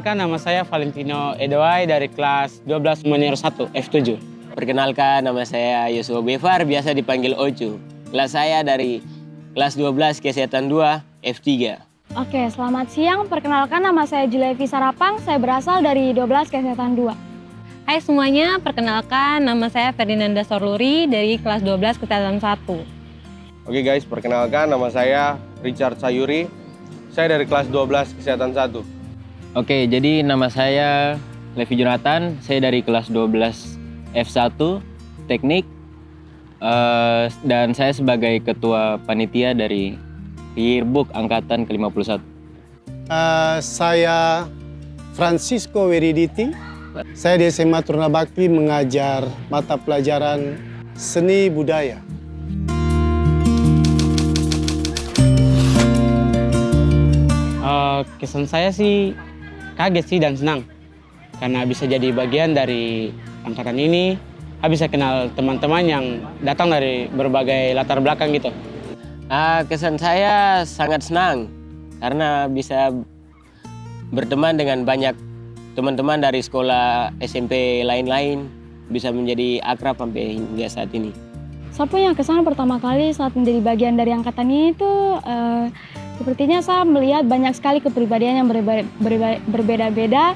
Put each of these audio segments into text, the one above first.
Perkenalkan, nama saya Valentino Edoai dari kelas 12 Monero 1 F7. Perkenalkan, nama saya Yosua Bevar, biasa dipanggil Ocu. Kelas saya dari kelas 12 Kesehatan 2 F3. Oke, selamat siang. Perkenalkan, nama saya Julevi Sarapang. Saya berasal dari 12 Kesehatan 2. Hai semuanya, perkenalkan nama saya Ferdinanda Sorluri dari kelas 12 Kesehatan 1. Oke guys, perkenalkan nama saya Richard Sayuri. Saya dari kelas 12 Kesehatan 1. Oke, jadi nama saya Levi Jonathan, saya dari kelas 12 F1 Teknik, dan saya sebagai ketua panitia dari Yearbook Angkatan ke-51. Saya Francisco Wiriditi, saya di SMA Turna Bakti mengajar mata pelajaran seni budaya. Kesan saya sih kaget sih dan senang karena bisa jadi bagian dari angkatan ini. Bisa kenal teman-teman yang datang dari berbagai latar belakang gitu. Kesan saya sangat senang karena bisa berteman dengan banyak teman-teman dari sekolah SMP lain-lain, bisa menjadi akrab sampai hingga saat ini. Saya punya kesan pertama kali saat menjadi bagian dari angkatan ini tuh sepertinya saya melihat banyak sekali kepribadian yang berbeda-beda,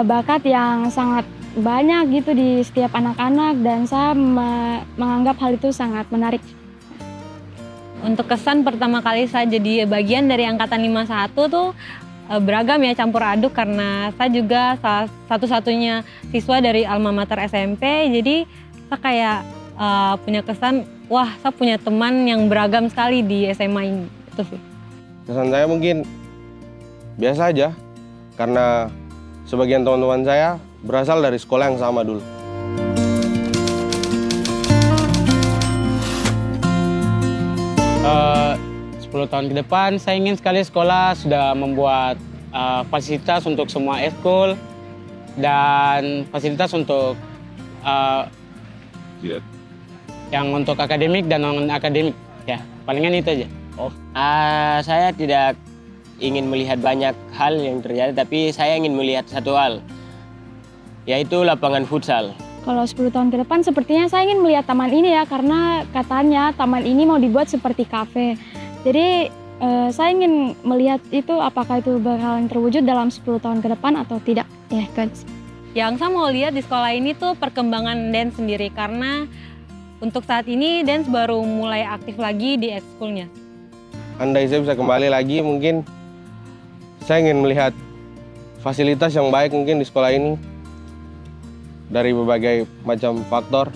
bakat yang sangat banyak gitu di setiap anak-anak, dan saya menganggap hal itu sangat menarik. Untuk kesan pertama kali saya jadi bagian dari Angkatan 51 tuh beragam ya, campur aduk karena saya juga salah satu-satunya siswa dari alma mater SMP, jadi saya kayak punya kesan, wah saya punya teman yang beragam sekali di SMA ini, itu sih. Kesan saya mungkin biasa aja, karena sebagian teman-teman saya berasal dari sekolah yang sama dulu. Uh, 10 tahun ke depan saya ingin sekali sekolah sudah membuat fasilitas untuk semua ekskul dan fasilitas untuk yang untuk akademik dan non-akademik. Ya, palingan itu aja. Saya tidak ingin melihat banyak hal yang terjadi, tapi saya ingin melihat satu hal, yaitu lapangan futsal. Kalau 10 tahun ke depan sepertinya saya ingin melihat taman ini ya, karena katanya taman ini mau dibuat seperti kafe. Jadi saya ingin melihat itu apakah itu bakalan terwujud dalam 10 tahun ke depan atau tidak. Ya, guys. Yang saya mau lihat di sekolah ini tuh perkembangan dance sendiri, karena untuk saat ini dance baru mulai aktif lagi di ekskulnya. Andai saya bisa kembali lagi, mungkin saya ingin melihat fasilitas yang baik mungkin di sekolah ini dari berbagai macam faktor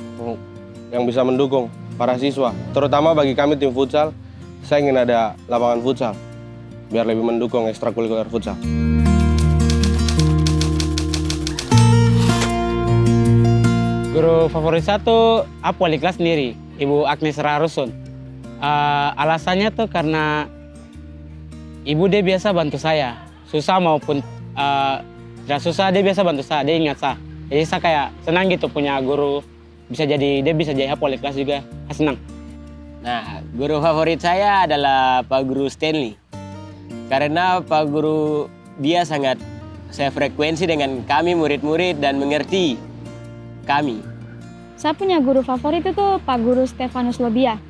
yang bisa mendukung para siswa. Terutama bagi kami tim futsal, saya ingin ada lapangan futsal biar lebih mendukung ekstrakurikuler futsal. Guru favorit satu, aku wali kelas sendiri, Ibu Agnes Rarusun. Alasannya tuh karena ibu dia biasa bantu saya, susah maupun tidak susah dia biasa bantu saya, dia ingat saya. Jadi saya kayak senang gitu punya guru, dia bisa jadi wali kelas juga, senang. Nah, guru favorit saya adalah Pak Guru Stanley. Karena Pak Guru dia sangat sefrekuensi dengan kami murid-murid dan mengerti kami. Saya punya guru favorit itu Pak Guru Stefanus Lobia.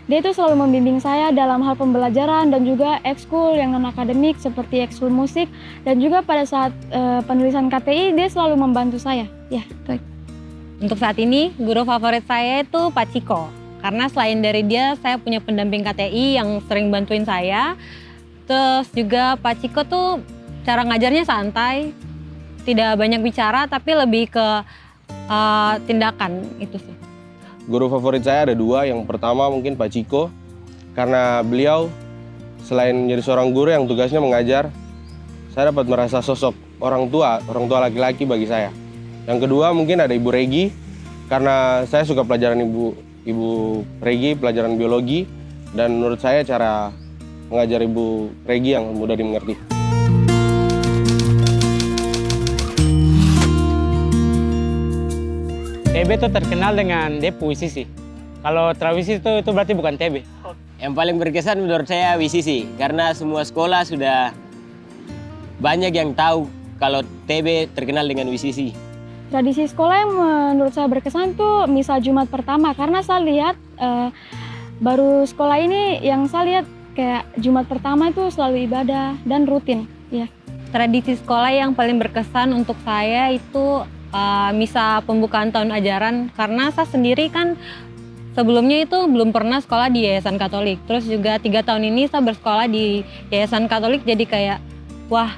Dia itu selalu membimbing saya dalam hal pembelajaran dan juga ekskul yang non-akademik seperti ekskul musik, dan juga pada saat penulisan KTI dia selalu membantu saya. Ya, baik. Untuk saat ini guru favorit saya itu Pak Ciko, karena selain dari dia saya punya pendamping KTI yang sering bantuin saya. Terus juga Pak Ciko tuh cara ngajarnya santai, tidak banyak bicara tapi lebih ke tindakan, itu sih. Guru favorit saya ada dua. Yang pertama mungkin Pak Ciko, karena beliau selain menjadi seorang guru yang tugasnya mengajar, saya dapat merasa sosok orang tua laki-laki bagi saya. Yang kedua mungkin ada Ibu Regi, karena saya suka pelajaran Ibu Regi, pelajaran biologi, dan menurut saya cara mengajar Ibu Regi yang mudah dimengerti. TB itu terkenal dengan dia puisi sih. Kalau trawisi itu berarti bukan TB. Yang paling berkesan menurut saya WCC, karena semua sekolah sudah banyak yang tahu kalau TB terkenal dengan WCC. Tradisi sekolah yang menurut saya berkesan tuh misa Jumat pertama, karena saya lihat baru sekolah ini yang saya lihat kayak Jumat pertama itu selalu ibadah dan rutin. Ya. Tradisi sekolah yang paling berkesan untuk saya itu misa pembukaan tahun ajaran, karena saya sendiri kan sebelumnya itu belum pernah sekolah di Yayasan Katolik. Terus juga 3 tahun ini saya bersekolah di Yayasan Katolik, jadi kayak wah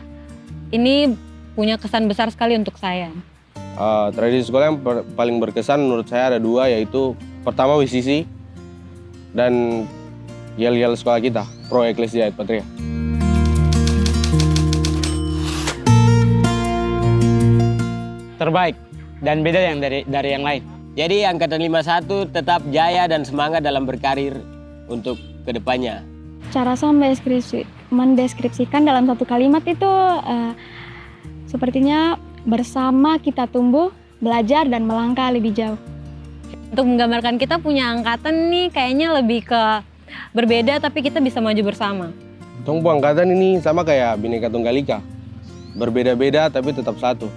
ini punya kesan besar sekali untuk saya. Tradisi sekolah yang paling berkesan menurut saya ada 2, yaitu pertama WCC dan yel-yel sekolah kita, Pro Ecclesia et Patria. Terbaik dan beda yang dari yang lain. Jadi Angkatan 51 tetap jaya dan semangat dalam berkarir untuk kedepannya. Cara saya mendeskripsikan dalam satu kalimat itu sepertinya bersama kita tumbuh, belajar, dan melangkah lebih jauh. Untuk menggambarkan kita punya angkatan nih kayaknya lebih ke berbeda tapi kita bisa maju bersama. Tunggu angkatan ini sama kayak Bhinneka Tunggal Ika. Berbeda-beda tapi tetap satu.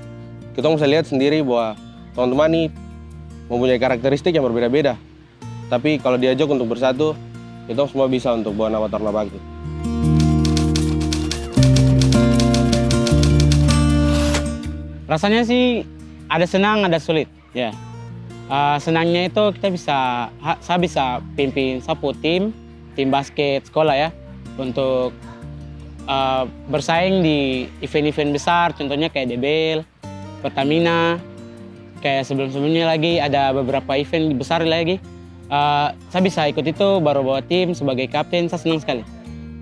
Kita bisa lihat sendiri bahwa teman-teman ini mempunyai karakteristik yang berbeda-beda. Tapi kalau diajak untuk bersatu, kita semua bisa untuk bawa nama Taruna Bakti. Rasanya sih ada senang, ada sulit. Ya, senangnya itu saya bisa pimpin sapu tim basket sekolah ya, untuk bersaing di event-event besar, contohnya kayak DBL, Pertamina, kayak sebelum-sebelumnya lagi ada beberapa event besar lagi. Saya bisa ikut itu, baru bawa tim sebagai kapten, saya senang sekali.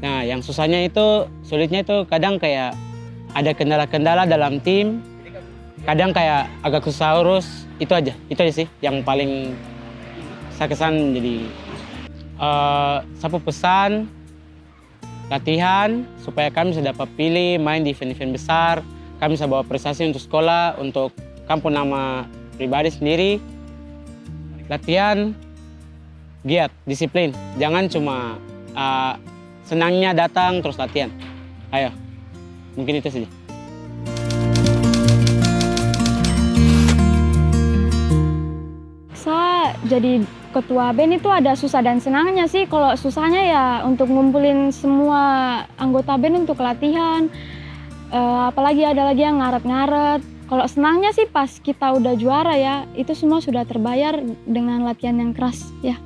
Nah, yang sulitnya itu kadang kayak ada kendala-kendala dalam tim, kadang kayak agak susah urus, itu aja sih yang paling saya kesan. Jadi saya pesan latihan supaya kami bisa dapat pilih main di event-event besar, kami bisa bawa prestasi untuk sekolah, untuk kampung nama pribadi sendiri. Latihan, giat, disiplin. Jangan cuma senangnya datang terus latihan. Ayo, mungkin itu saja. Saya jadi ketua band itu ada susah dan senangnya sih. Kalau susahnya ya untuk ngumpulin semua anggota band untuk latihan. Apalagi ada lagi yang ngaret-ngaret. Kalau senangnya sih pas kita udah juara ya, itu semua sudah terbayar dengan latihan yang keras ya.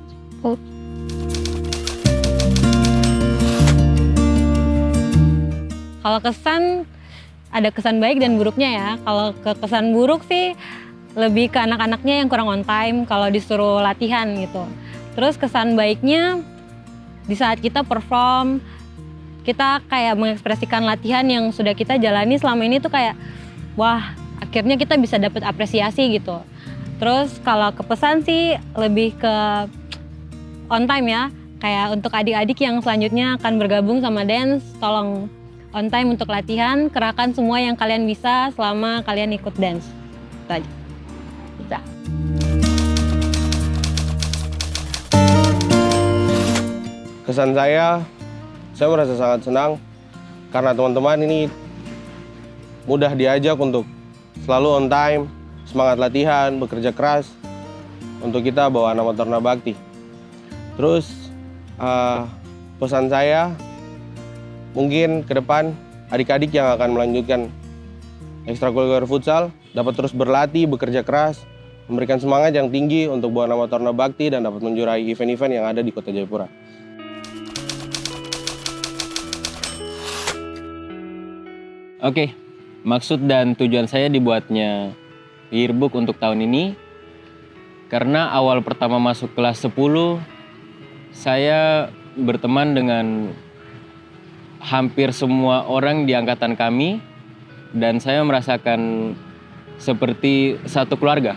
Kalau kesan, ada kesan baik dan buruknya ya. Kalau kesan buruk sih lebih ke anak-anaknya yang kurang on time kalau disuruh latihan gitu. Terus kesan baiknya di saat kita perform, kita kayak mengekspresikan latihan yang sudah kita jalani selama ini tuh kayak wah, akhirnya kita bisa dapat apresiasi gitu. Terus kalau kepesan sih lebih ke on time ya. Kayak untuk adik-adik yang selanjutnya akan bergabung sama dance, tolong on time untuk latihan, kerahkan semua yang kalian bisa selama kalian ikut dance. Itu aja. Bisa. Kesan saya merasa sangat senang karena teman-teman ini mudah diajak untuk selalu on time, semangat latihan, bekerja keras untuk kita bawa nama Taruna Bakti. Terus pesan saya mungkin ke depan adik-adik yang akan melanjutkan ekstrakurikuler futsal dapat terus berlatih, bekerja keras, memberikan semangat yang tinggi untuk bawa nama Taruna Bakti dan dapat menjuarai event-event yang ada di Kota Jayapura. Oke, maksud dan tujuan saya dibuatnya yearbook untuk tahun ini karena awal pertama masuk kelas 10 saya berteman dengan hampir semua orang di angkatan kami dan saya merasakan seperti satu keluarga.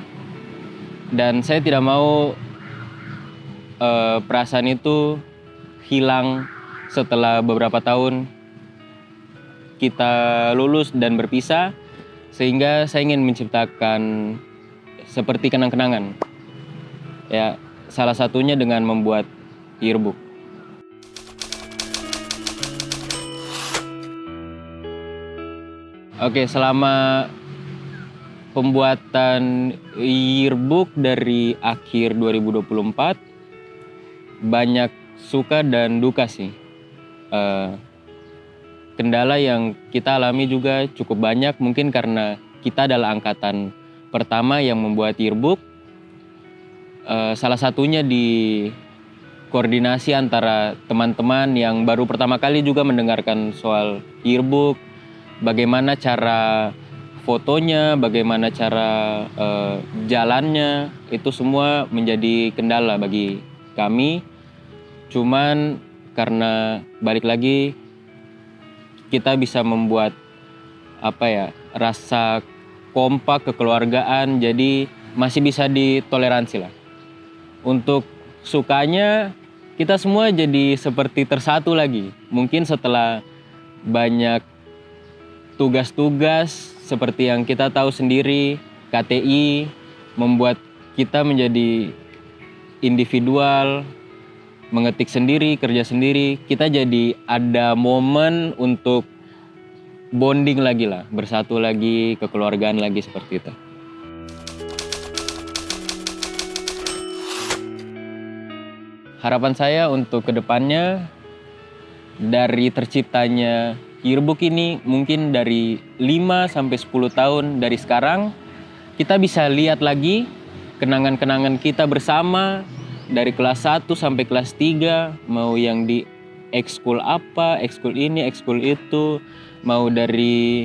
Dan saya tidak mau perasaan itu hilang setelah beberapa tahun kita lulus dan berpisah, sehingga saya ingin menciptakan seperti kenang-kenangan. Ya, salah satunya dengan membuat yearbook. Oke, selama pembuatan yearbook dari akhir 2024 banyak suka dan duka sih. Kendala yang kita alami juga cukup banyak, mungkin karena kita adalah angkatan pertama yang membuat yearbook. Salah satunya di koordinasi antara teman-teman yang baru pertama kali juga mendengarkan soal yearbook, bagaimana cara fotonya, bagaimana cara jalannya, itu semua menjadi kendala bagi kami. Cuman karena balik lagi kita bisa membuat rasa kompak kekeluargaan, jadi masih bisa ditoleransi lah. Untuk sukanya kita semua jadi seperti tersatu lagi. Mungkin setelah banyak tugas-tugas seperti yang kita tahu sendiri, KTI membuat kita menjadi individual, mengetik sendiri, kerja sendiri. Kita jadi ada momen untuk bonding lagi lah, bersatu lagi, kekeluargaan lagi seperti itu. Harapan saya untuk kedepannya, dari terciptanya yearbook ini, mungkin dari 5-10 tahun dari sekarang, kita bisa lihat lagi kenangan-kenangan kita bersama, dari kelas 1 sampai kelas 3, mau yang di ekskul apa, ekskul ini, ekskul itu, mau dari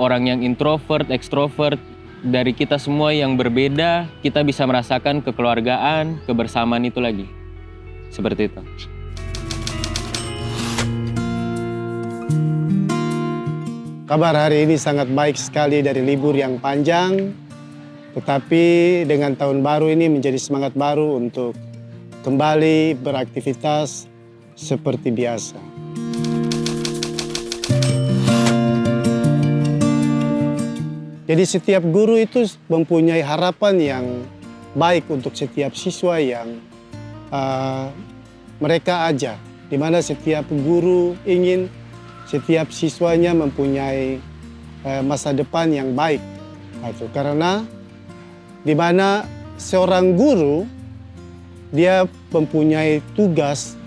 orang yang introvert, ekstrovert, dari kita semua yang berbeda, kita bisa merasakan kekeluargaan, kebersamaan itu lagi. Seperti itu. Kabar hari ini sangat baik sekali dari libur yang panjang, tetapi dengan tahun baru ini menjadi semangat baru untuk kembali beraktivitas seperti biasa. Jadi setiap guru itu mempunyai harapan yang baik untuk setiap siswa yang mereka ajar, di mana setiap guru ingin setiap siswanya mempunyai masa depan yang baik. Itu karena di mana seorang guru dia mempunyai tugas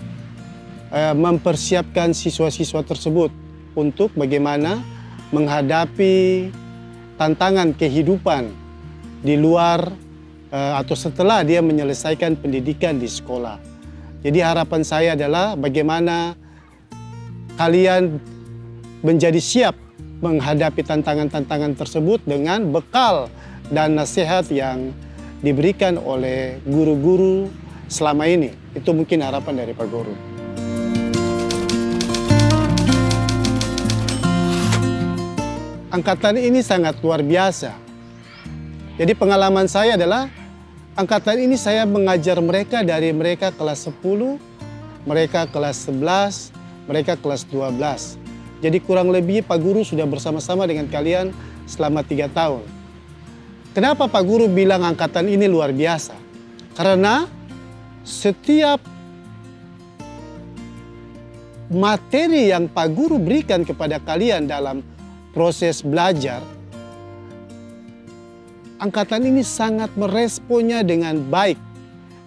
mempersiapkan siswa-siswa tersebut untuk bagaimana menghadapi tantangan kehidupan di luar atau setelah dia menyelesaikan pendidikan di sekolah. Jadi harapan saya adalah bagaimana kalian menjadi siap menghadapi tantangan-tantangan tersebut dengan bekal dan nasihat yang diberikan oleh guru-guru selama ini. Itu mungkin harapan dari Pak Guru. Angkatan ini sangat luar biasa. Jadi pengalaman saya adalah angkatan ini saya mengajar mereka dari mereka kelas 10, mereka kelas 11, mereka kelas 12. Jadi kurang lebih Pak Guru sudah bersama-sama dengan kalian selama 3 tahun. Kenapa Pak Guru bilang angkatan ini luar biasa? Karena setiap materi yang Pak Guru berikan kepada kalian dalam proses belajar, angkatan ini sangat meresponnya dengan baik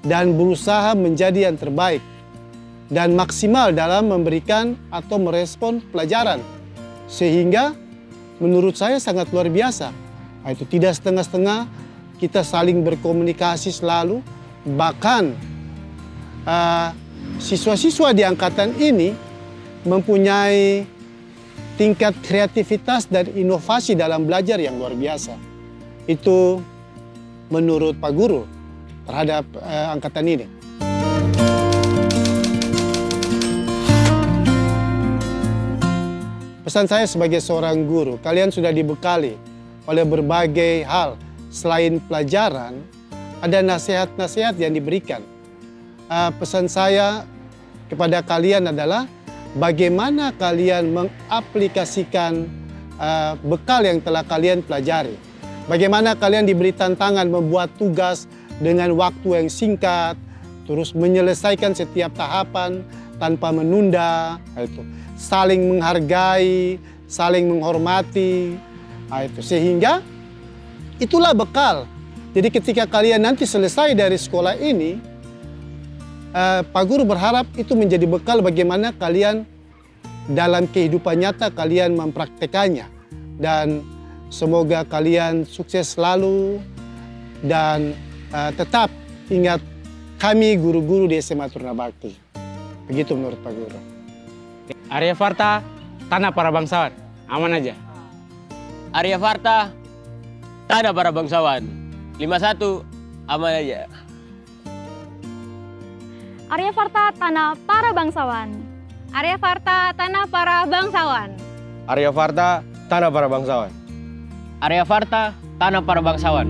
dan berusaha menjadi yang terbaik dan maksimal dalam memberikan atau merespon pelajaran. Sehingga menurut saya sangat luar biasa. Itu tidak setengah-setengah, kita saling berkomunikasi selalu. Bahkan siswa-siswa di angkatan ini mempunyai tingkat kreativitas dan inovasi dalam belajar yang luar biasa. Itu menurut Pak Guru terhadap angkatan ini. Pesan saya sebagai seorang guru, kalian sudah dibekali oleh berbagai hal. Selain pelajaran, ada nasihat-nasihat yang diberikan. Pesan saya kepada kalian adalah bagaimana kalian mengaplikasikan bekal yang telah kalian pelajari. Bagaimana kalian diberi tantangan membuat tugas dengan waktu yang singkat, terus menyelesaikan setiap tahapan tanpa menunda, saling menghargai, saling menghormati. Itu sehingga itulah bekal. Jadi ketika kalian nanti selesai dari sekolah ini, Pak Guru berharap itu menjadi bekal bagaimana kalian dalam kehidupan nyata kalian mempraktekannya. Dan semoga kalian sukses selalu dan tetap ingat kami guru-guru di SMA Taruna Bakti. Begitu menurut Pak Guru. Arya Varta, tanah para bangsawan. Aman aja. Arya Varta, tanah para bangsawan. 51, aman aja. Arya Varta, tanah para bangsawan. Arya Varta, tanah para bangsawan. Arya Varta, tanah para bangsawan. Arya Varta, tanah para bangsawan.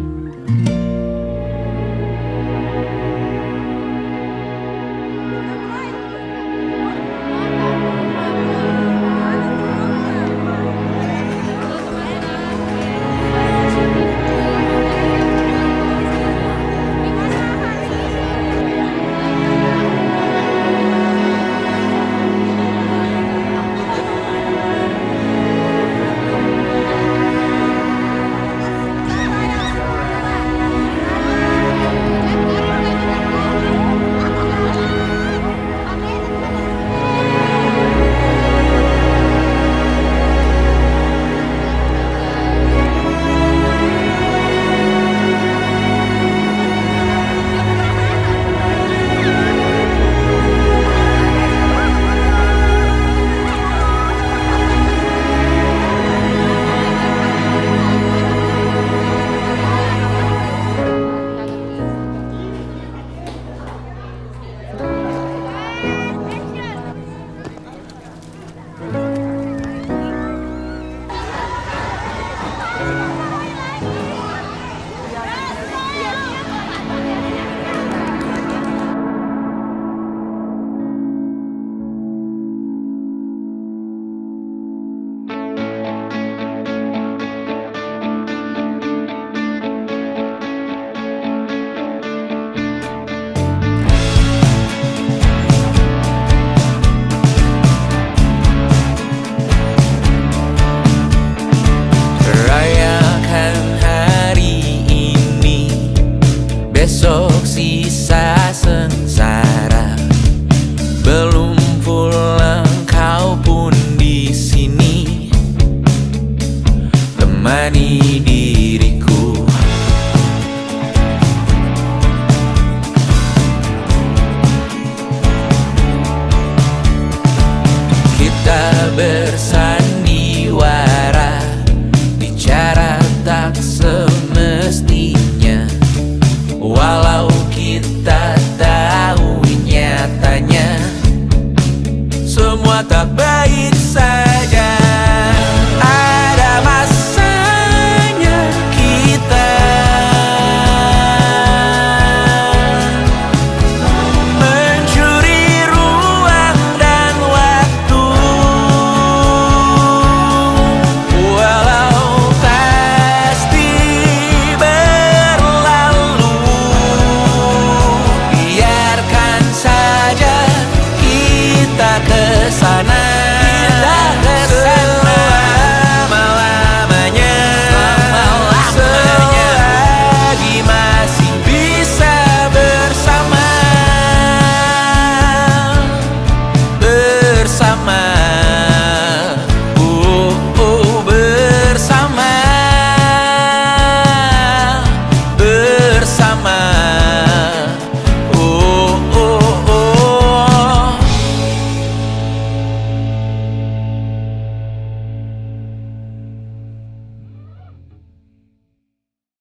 Besok sisa sengsara, belum pulang kau pun di sini temani diriku. Kita bersandiwara, bicara tak